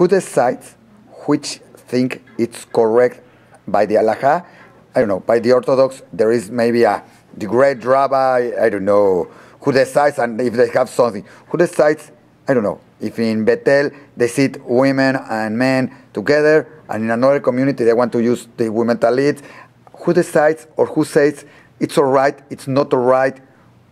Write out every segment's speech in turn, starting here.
who decides which thing it's correct by the halacha? I don't know. By the Orthodox, there is maybe the great rabbi. I don't know who decides, and if they have something, who decides? I don't know. If in Bethel they sit women and men together, and in another community they want to use the women talit, who decides or who says it's all right, it's not all right?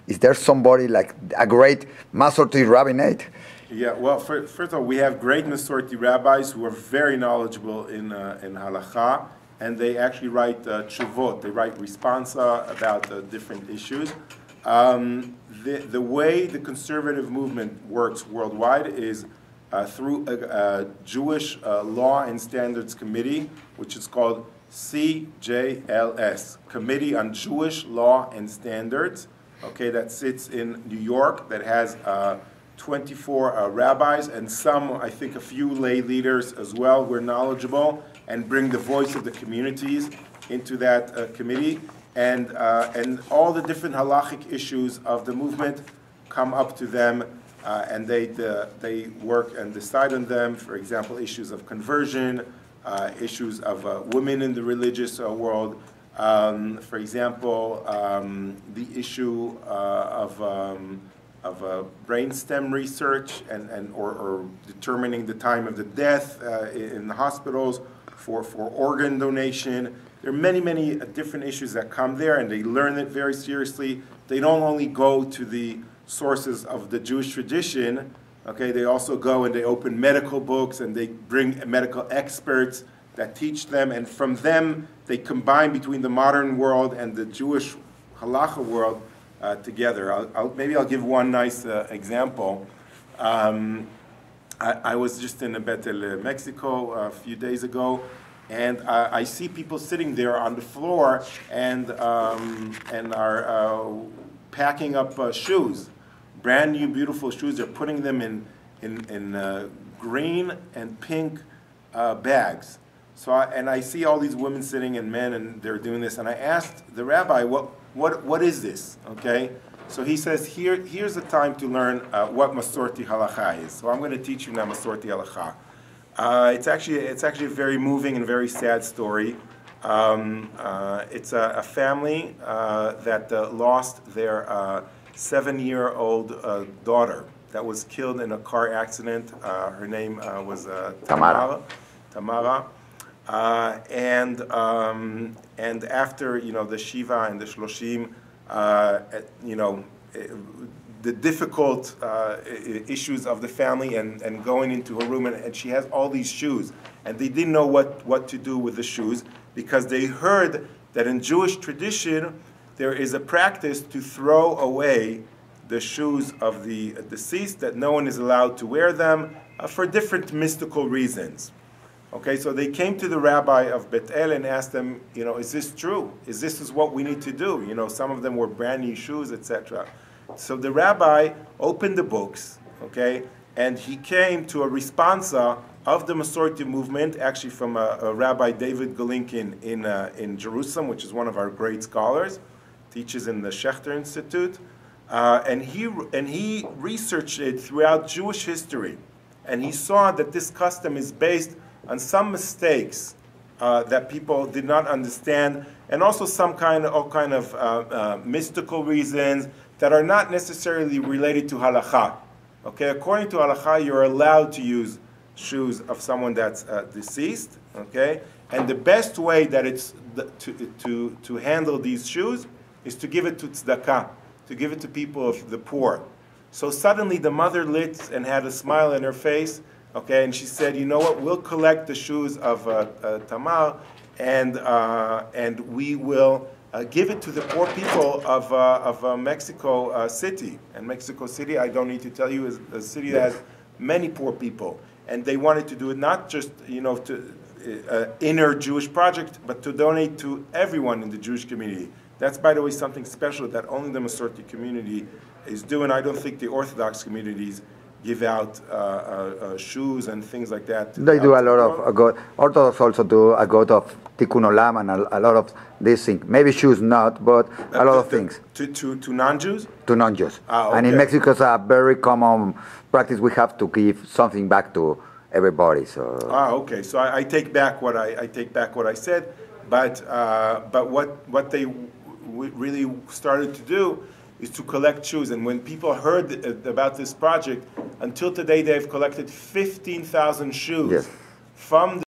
Is there somebody like a great Masorti rabbinate? Yeah, well, first of all, we have great Masorti rabbis who are very knowledgeable in halacha, and they actually write tshuvot, they write responsa about different issues. The way the conservative movement works worldwide is through a Jewish Law and Standards Committee, which is called CJLS, Committee on Jewish Law and Standards, okay, that sits in New York, that has 24 rabbis, and some, I think a few lay leaders as well, who are knowledgeable and bring the voice of the communities into that committee. And all the different halachic issues of the movement come up to them, and they work and decide on them. For example, issues of conversion, issues of women in the religious world. For example, the issue of brainstem research or determining the time of the death in the hospitals for organ donation. There are many, many different issues that come there, and they learn it very seriously. They don't only go to the sources of the Jewish tradition, okay, they also go and they open medical books, and they bring medical experts that teach them, and from them they combine between the modern world and the Jewish halacha world together. Maybe I'll give one nice example. I was just in Bethel, Mexico a few days ago, and I see people sitting there on the floor and are packing up shoes, brand new, beautiful shoes. They're putting them in green and pink bags. So I see all these women sitting and men, and they're doing this. And I asked the rabbi, what is this? Okay. So he says, here's the time to learn what Masorti halacha is. So I'm going to teach you now Masorti halacha. It's actually a very moving and very sad story. It's a family that lost their 7-year-old daughter that was killed in a car accident. Her name was Tamara. And after the Shiva and the Shloshim, the difficult issues of the family and going into her room, and she has all these shoes, and they didn't know what to do with the shoes, because they heard that in Jewish tradition there is a practice to throw away the shoes of the deceased, that no one is allowed to wear them for different mystical reasons. Okay, so they came to the rabbi of Bethel and asked them, is this true? Is this what we need to do? Some of them were brand new shoes, etc. So the rabbi opened the books, okay, and he came to a responsa of the Masorti movement, actually from a Rabbi David Golinkin in Jerusalem, which is one of our great scholars, teaches in the Schechter Institute, and he researched it throughout Jewish history, and he saw that this custom is based on some mistakes that people did not understand, and also all kind of mystical reasons that are not necessarily related to halacha. Okay, according to halacha, you're allowed to use shoes of someone that's deceased. Okay, and the best way that it's to handle these shoes is to give it to tzedakah, to give it to people of the poor. So suddenly the mother lit and had a smile on her face. Okay, and she said, you know what? We'll collect the shoes of Tamar, and we will give it to the poor people of Mexico City. And Mexico City, I don't need to tell you, is a city that has many poor people. And they wanted to do it not just to inner Jewish project, but to donate to everyone in the Jewish community. That's, by the way, something special that only the Masorti community is doing. I don't think the Orthodox communities give out shoes and things like that. They do a lot of Orthodox also do a lot of tikkun olam and a lot of these things. Maybe shoes not, but a lot of things. To non-Jews? To non-Jews. Okay. And in Mexico, it's a very common practice. We have to give something back to everybody. So Okay. So I take back what I take back what I said, but what they really started to do is to collect shoes. And when people heard about this project, until today they've collected 15,000 shoes yes. from